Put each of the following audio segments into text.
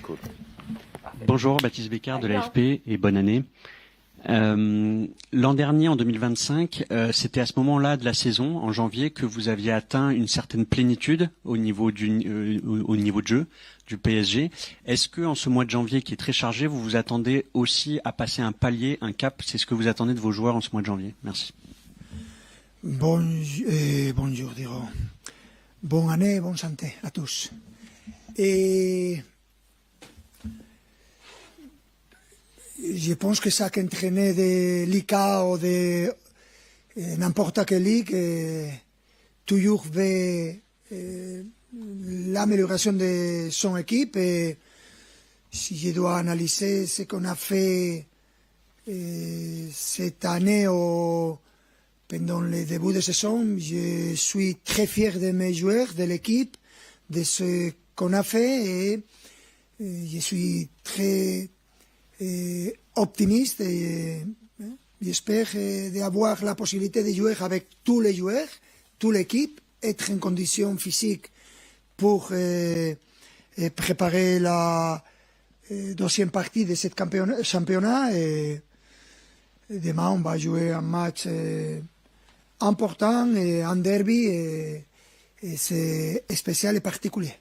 Cool. Bonjour, Baptiste Bécard de l'AFP et bonne année. L'an dernier, en 2025, c'était à ce moment-là de la saison, en janvier, que vous aviez atteint une certaine plénitude au niveau de jeu du PSG. Est-ce que en ce mois de janvier qui est très chargé, vous vous attendez aussi à passer un palier, un cap? C'est ce que vous attendez de vos joueurs en ce mois de janvier? Merci. Bonjour, Diro. Bonne année, bonne santé à tous. Et je pense que chaque entraîneur de Liga ou de n'importe quelle ligue toujours veut l'amélioration de son équipe. Et si je dois analyser ce qu'on a fait cette année pendant le début de saison, je suis très fier de mes joueurs, de l'équipe, de ce qu'on a fait et je suis très optimiste et j'espère d'avoir la possibilité de jouer avec tous les joueurs, toute l'équipe, être en condition physique pour préparer la deuxième partie de ce championnat. Et demain, on va jouer un match important, un derby, et c'est spécial et particulier.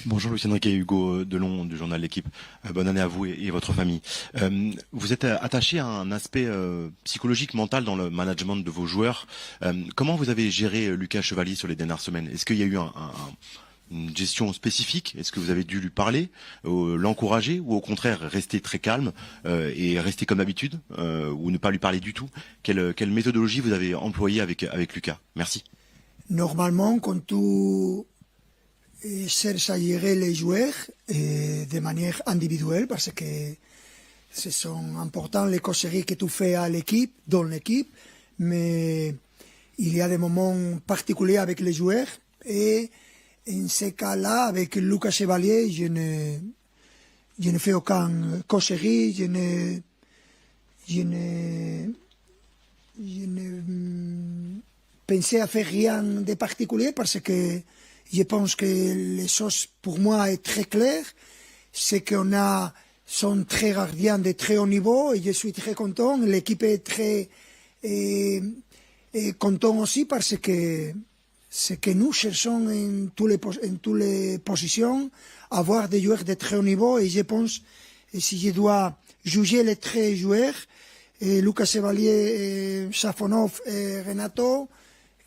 Bonjour Luis Enrique, Hugo Delon du journal L'Équipe. Bonne année à vous et votre famille. Vous êtes attaché à un aspect psychologique, mental dans le management de vos joueurs. Comment vous avez géré Lucas Chevalier sur les dernières semaines? Est-ce qu'il y a eu une gestion spécifique? Est-ce que vous avez dû lui parler, l'encourager, ou au contraire rester très calme et rester comme d'habitude, ou ne pas lui parler du tout? Quelle méthodologie vous avez employée avec Lucas? Merci. Normalement, quand tu cherches à gérer les joueurs de manière individuelle, parce que ce sont importants les causeries que tu fais à l'équipe, dans l'équipe, mais il y a des moments particuliers avec les joueurs, et en ce cas-là, avec Lucas Chevalier, je ne fais aucune causerie, je ne pensais à faire rien de particulier, parce que je pense que les choses pour moi sont très claires, c'est qu'on sont très gardiens de très haut niveau et je suis très content, l'équipe est très content aussi, parce que ce que nous cherchons en toutes les positions, avoir des joueurs de très haut niveau, et je pense, si je dois juger les 13 joueurs, Lucas Chevalier, Safonov et Renato,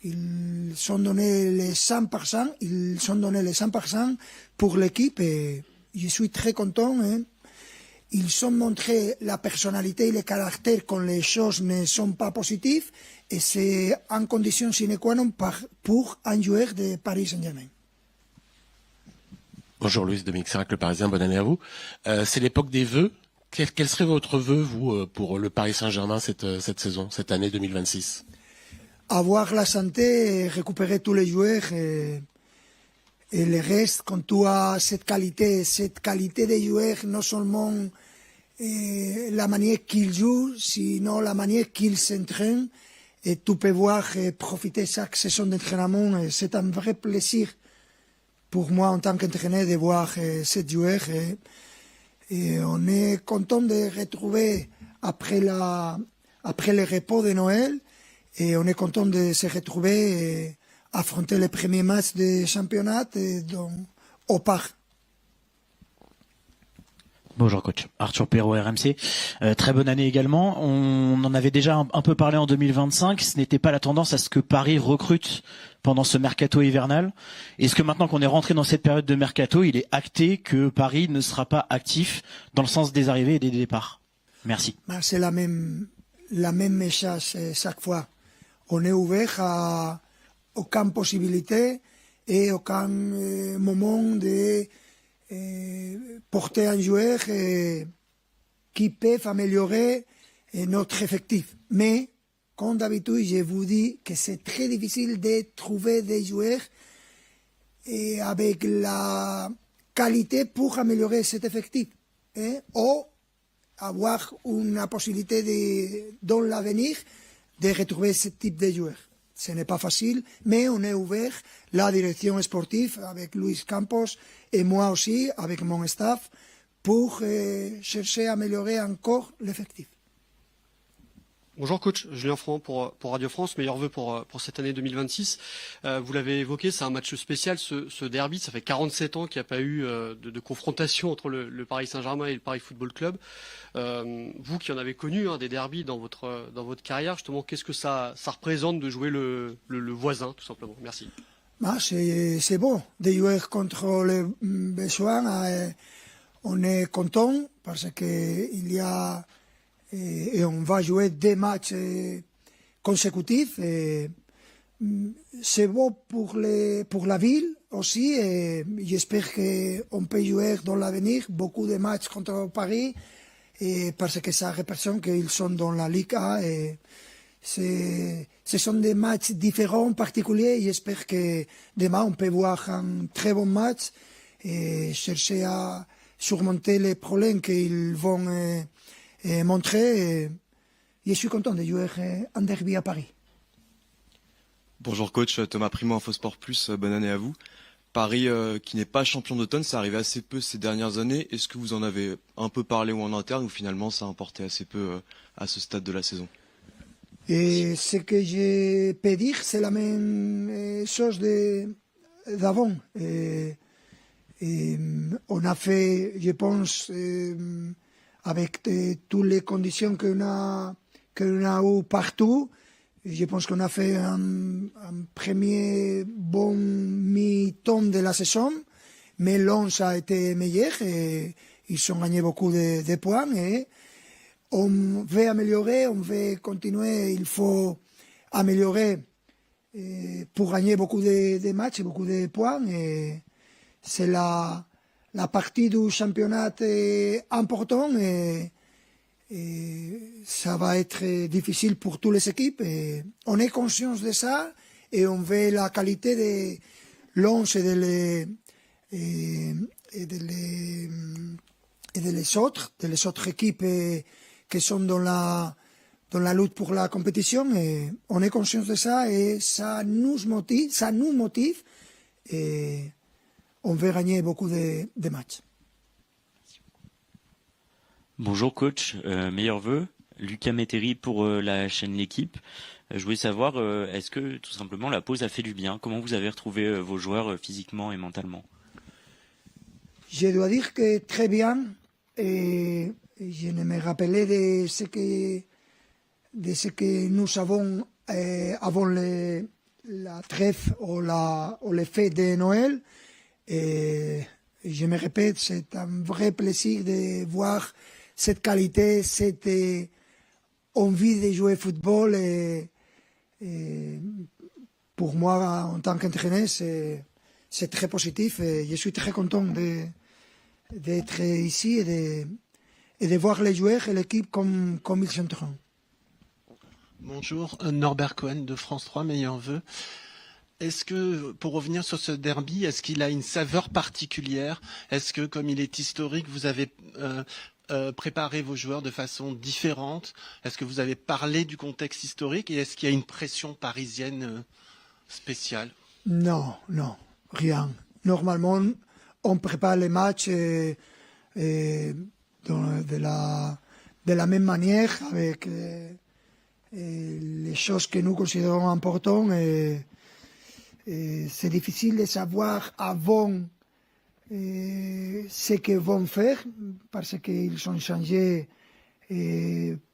ils sont donnés les 100%, pour l'équipe, et je suis très content. Ils ont montré la personnalité et le caractère quand les choses ne sont pas positives, et c'est en condition sine qua non pour un joueur de Paris Saint-Germain. Bonjour Louis, Dominique Serac, Le Parisien, bonne année à vous. C'est l'époque des vœux. Quel serait votre vœu, vous, pour le Paris Saint-Germain cette saison, cette année 2026? Avoir la santé et récupérer tous les joueurs, et le reste, quand tu as cette qualité de joueurs, non seulement la manière qu'ils jouent, sinon la manière qu'ils s'entraînent, et tu peux voir profiter chaque session d'entraînement. C'est un vrai plaisir pour moi en tant qu'entraîneur de voir ces joueurs, et on est content de retrouver après le repos de Noël, et on est content de se retrouver et affronter les premiers matchs de championnat au parc. Bonjour coach, Arthur Perrault, RMC. Très bonne année également. On en avait déjà un peu parlé en 2025. Ce n'était pas la tendance à ce que Paris recrute pendant ce mercato hivernal. Est-ce que maintenant qu'on est rentré dans cette période de mercato, il est acté que Paris ne sera pas actif dans le sens des arrivées et des départs? Merci. C'est la même message chaque fois. On est ouvert à aucune possibilité et aucun moment de porter un joueur qui peut améliorer notre effectif. Mais, comme d'habitude, je vous dis que c'est très difficile de trouver des joueurs avec la qualité pour améliorer cet effectif. Ou avoir une possibilité dans l'avenir de retrouver ce type de joueurs. ce n'est pas facile, mais on est ouvert, la direction sportive avec Luis Campos et moi aussi, avec mon staff, pour chercher à améliorer encore l'effectif. Bonjour coach, Julien Franc pour Radio France, meilleurs vœux pour cette année 2026. Vous l'avez évoqué, c'est un match spécial ce derby, ça fait 47 ans qu'il n'y a pas eu de confrontation entre le Paris Saint-Germain et le Paris Football Club. Vous qui en avez connu des derbys dans votre carrière, justement, qu'est-ce que ça représente de jouer le voisin, tout simplement? Merci. C'est bon de jouer contre les besoins, on est content parce qu'il y a et on va jouer des matchs consécutifs. C'est bon pour la ville aussi et j'espère qu'on peut jouer dans l'avenir beaucoup de matchs contre Paris parce que ça représente qu'ils sont dans la Ligue A et ce sont des matchs différents, particuliers. J'espère que demain on peut voir un très bon match et chercher à surmonter les problèmes qu'ils vont montrer. Je suis content de jouer un derby à Paris. Bonjour coach, Thomas Primo, InfoSport Plus, bonne année à vous. Paris qui n'est pas champion d'automne, ça arrive assez peu ces dernières années. Est-ce que vous en avez un peu parlé ou en interne ou finalement ça a importé assez peu à ce stade de la saison? Et ce que je peux dire, c'est la même chose d'avant. On a fait, je pense, avec toutes les conditions qu'on a eues partout, je pense qu'on a fait un premier bon mi-temps de la saison, mais Lens a été meilleur et ils ont gagné beaucoup de points et on veut améliorer, on veut continuer, il faut améliorer pour gagner beaucoup de matchs, beaucoup de points et c'est la partie du championnat important et ça va être difficile pour toutes les équipes. Et on est conscient de ça et on veut la qualité de Lens et de les autres équipes qui sont dans la lutte pour la compétition. Et on est conscient de ça et ça nous motive et on veut gagner beaucoup de matchs. Bonjour coach, meilleurs vœux. Lucas Métairie pour la chaîne L'équipe. Je voulais savoir, est-ce que tout simplement la pause a fait du bien? Comment vous avez retrouvé vos joueurs physiquement et mentalement? Je dois dire que très bien. Et je me rappelais de ce que nous avons avant la trêve ou les fêtes de Noël. Et je me répète, c'est un vrai plaisir de voir cette qualité, cette envie de jouer au football. Et pour moi, en tant qu'entraîneur, c'est très positif. Et je suis très content d'être ici et de voir les joueurs et l'équipe comme ils s'entraînent. Bonjour, Norbert Cohen de France 3, meilleurs vœux. Est-ce que, pour revenir sur ce derby, est-ce qu'il a une saveur particulière? Est-ce que, comme il est historique, vous avez préparé vos joueurs de façon différente? Est-ce que vous avez parlé du contexte historique? Et est-ce qu'il y a une pression parisienne spéciale? Non, rien. Normalement, on prépare les matchs de la même manière, avec les choses que nous considérons importantes. C'est difficile de savoir avant ce qu'ils vont faire parce qu'ils ont changé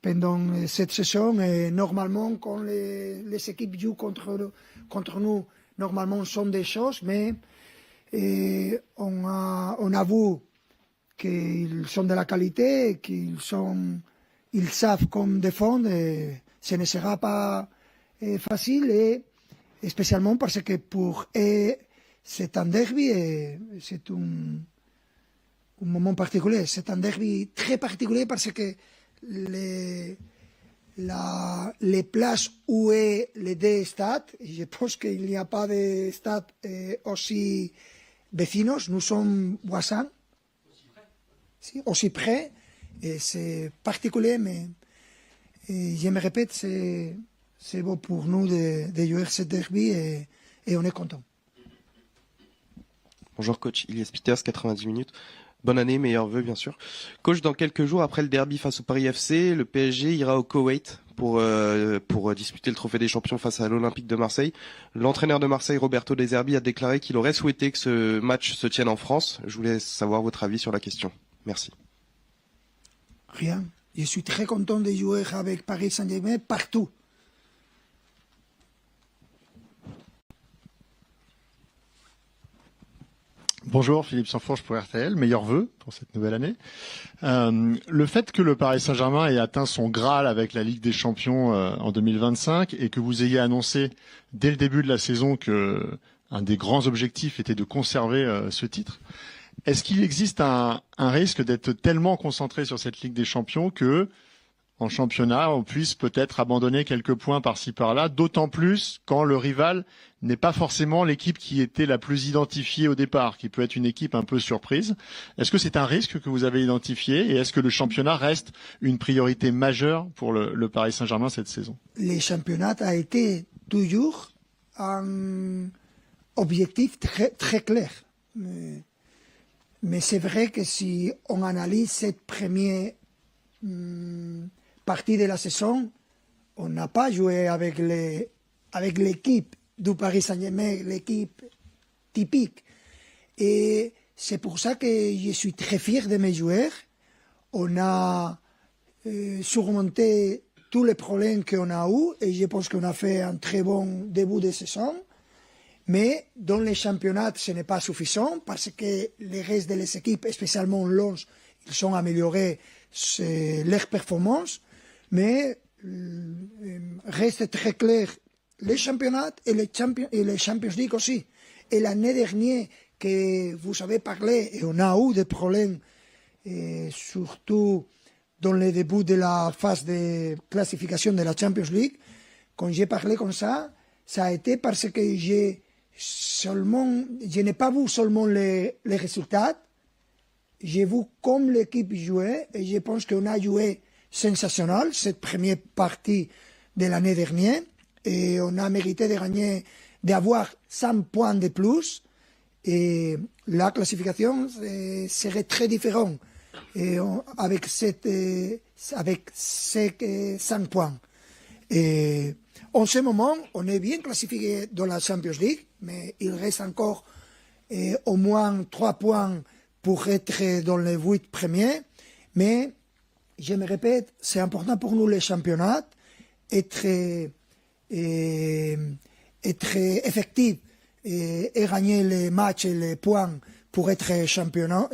pendant cette saison. Et normalement, quand les équipes jouent contre nous, normalement, sont des choses, mais on a vu qu'ils sont de la qualité, qu'ils savent comment défendre. Et ce ne sera pas facile. Et spécialement parce que pour eux, c'est un derby et c'est un moment particulier. C'est un derby très particulier parce que les places où est les deux stades, je pense qu'il n'y a pas de stades aussi vecinos, nous sommes voisins, aussi près, et c'est particulier, mais je me répète, c'est beau pour nous de jouer ce derby et on est content. Bonjour coach, Ilias Peters, 90 minutes. Bonne année, meilleurs vœux bien sûr. Coach, dans quelques jours après le derby face au Paris FC, le PSG ira au Koweït pour disputer le trophée des champions face à l'Olympique de Marseille. L'entraîneur de Marseille, Roberto De Zerbi, a déclaré qu'il aurait souhaité que ce match se tienne en France. Je voulais savoir votre avis sur la question. Merci. Rien. Je suis très content de jouer avec Paris Saint-Germain partout. Bonjour, Philippe Sanfourche pour RTL, meilleurs vœux pour cette nouvelle année. Le fait que le Paris Saint-Germain ait atteint son Graal avec la Ligue des Champions en 2025 et que vous ayez annoncé dès le début de la saison que un des grands objectifs était de conserver ce titre, est-ce qu'il existe un risque d'être tellement concentré sur cette Ligue des Champions que en championnat, on puisse peut-être abandonner quelques points par-ci par-là, d'autant plus quand le rival n'est pas forcément l'équipe qui était la plus identifiée au départ, qui peut être une équipe un peu surprise. Est-ce que c'est un risque que vous avez identifié et est-ce que le championnat reste une priorité majeure pour le Paris Saint-Germain cette saison? Le championnat a été toujours un objectif très clair. Mais c'est vrai que si on analyse cette première partie de la saison, on n'a pas joué avec l'équipe du Paris Saint-Germain, l'équipe typique. Et c'est pour ça que je suis très fier de mes joueurs. On a surmonté tous les problèmes qu'on a eus et je pense qu'on a fait un très bon début de saison. Mais dans les championnats, ce n'est pas suffisant parce que les restes des équipes, spécialement Lens, ils ont amélioré leur performance. Mais reste très clair les championnats et les Champions League aussi. Et l'année dernière, que vous avez parlé, et on a eu des problèmes, surtout dans le début de la phase de classification de la Champions League, quand j'ai parlé comme ça a été parce que je n'ai pas vu seulement les résultats, j'ai vu comme l'équipe jouait, et je pense qu'on a joué sensationnel cette première partie de l'année dernière, et on a mérité de gagner, d'avoir 100 points de plus, et la classification serait très différente avec ces 100 points. Et en ce moment, on est bien classifié dans la Champions League, mais il reste encore au moins 3 points pour être dans les 8 premiers. Mais, je me répète, c'est important pour nous les championnats, être effectif et gagner les matchs et les points pour être champion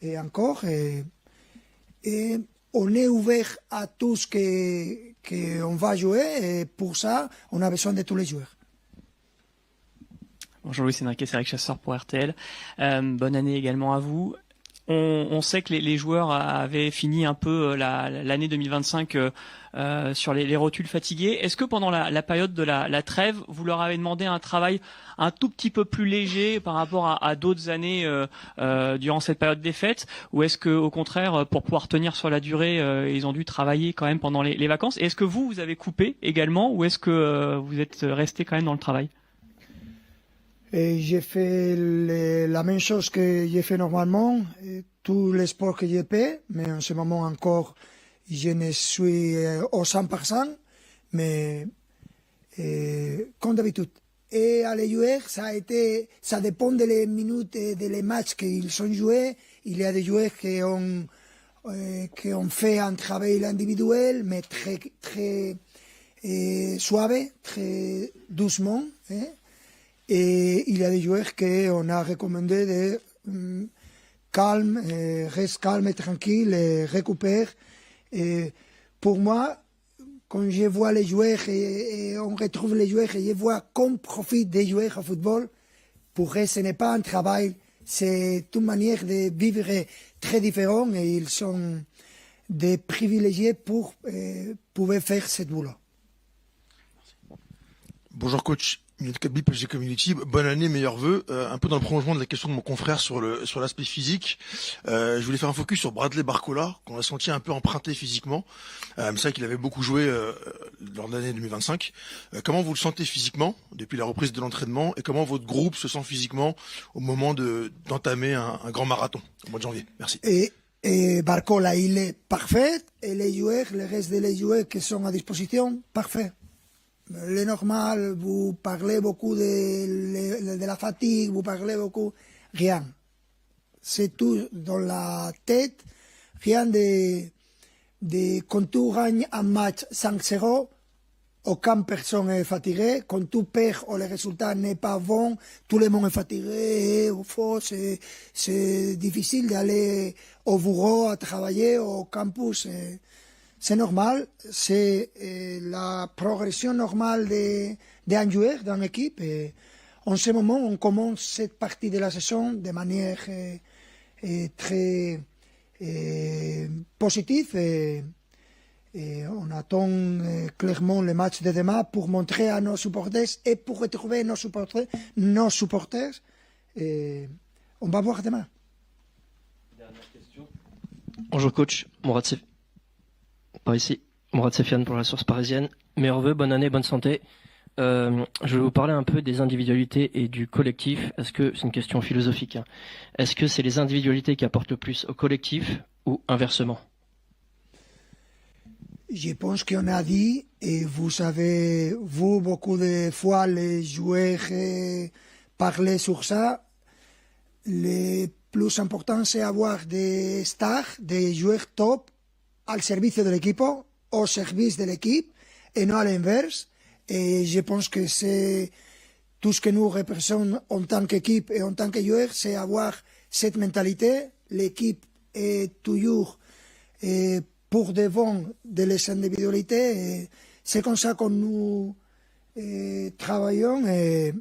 et encore. Et on est ouvert à tout ce qu'on va jouer et pour ça, on a besoin de tous les joueurs. Bonjour Louis Enrique, c'est Eric Chasseur pour RTL. Bonne année également à vous. On sait que les joueurs avaient fini un peu l'année 2025 sur les rotules fatigués. Est-ce que pendant la période de la trêve, vous leur avez demandé un travail un tout petit peu plus léger par rapport à d'autres années durant cette période des fêtes, ou est-ce que au contraire, pour pouvoir tenir sur la durée, ils ont dû travailler quand même pendant les vacances? Et est-ce que vous avez coupé également, ou est-ce que vous êtes resté quand même dans le travail? Et j'ai fait la même chose que j'ai fait normalement, tous les sports que j'ai fait, mais en ce moment encore, je ne suis au 100%, mais comme d'habitude. Et à les joueurs, ça dépend des minutes et des matchs qu'ils ont joués. Il y a des joueurs qui ont fait un travail individuel, mais très suave, très doucement. Et il y a des joueurs qu'on a recommandé de reste calme et tranquille, et récupère. Et pour moi, quand je vois les joueurs et on retrouve les joueurs et je vois qu'on profite des joueurs au football, pour eux, ce n'est pas un travail, c'est une manière de vivre très différente et ils sont des privilégiés pour pouvoir faire ce boulot. Bonjour coach. Minute Kaby, PSG Community. Bonne année, meilleurs vœux. Un peu dans le prolongement de la question de mon confrère sur l'aspect physique. Je voulais faire un focus sur Bradley Barcola, qu'on a senti un peu emprunté physiquement. C'est vrai qu'il avait beaucoup joué lors de l'année 2025. Comment vous le sentez physiquement depuis la reprise de l'entraînement et comment votre groupe se sent physiquement au moment d'entamer un grand marathon au mois de janvier? Merci. Et Barcola, il est parfait. Et les joueurs, le reste des joueurs qui sont à disposition, parfait. Le normal, vous parlez beaucoup de la fatigue, vous parlez beaucoup, rien. C'est tout dans la tête, rien de quand tu gagnes un match 5-0, aucune personne est fatiguée. Quand tu perds ou le résultat n'est pas bon, tout le monde est fatigué. C'est difficile d'aller au bureau, à travailler, au campus. C'est normal, c'est la progression normale d'un joueur, d'une équipe. Et en ce moment, on commence cette partie de la saison de manière très positive. Et on attend clairement le match de demain pour montrer à nos supporters et pour retrouver nos supporters. Et on va voir demain. Dernière question. Bonjour coach, par ici, Mourad Sefiane pour la Source Parisienne. Meilleurs vœux, bonne année, bonne santé. Je vais vous parler un peu des individualités et du collectif. Est-ce que c'est une question philosophique, hein. Est-ce que c'est les individualités qui apportent le plus au collectif ou inversement? Je pense qu'on a dit, et vous savez, vous, beaucoup de fois, les joueurs parlent sur ça. Le plus important, c'est avoir des stars, des joueurs top, al servicio del equipo, au service de l'équipe, et non à l'inverse. Et je pense que c'est tout ce que nous représentons en tant qu'équipe et en tant que joueur, c'est avoir cette mentalité. L'équipe est toujours pour devant de les individualités. Et c'est comme ça que nous travaillons. Et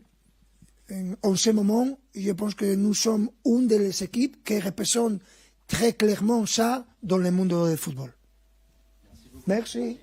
en ce moment, je pense que nous sommes une des équipes qui représente très clairement ça dans le monde du football. Merci.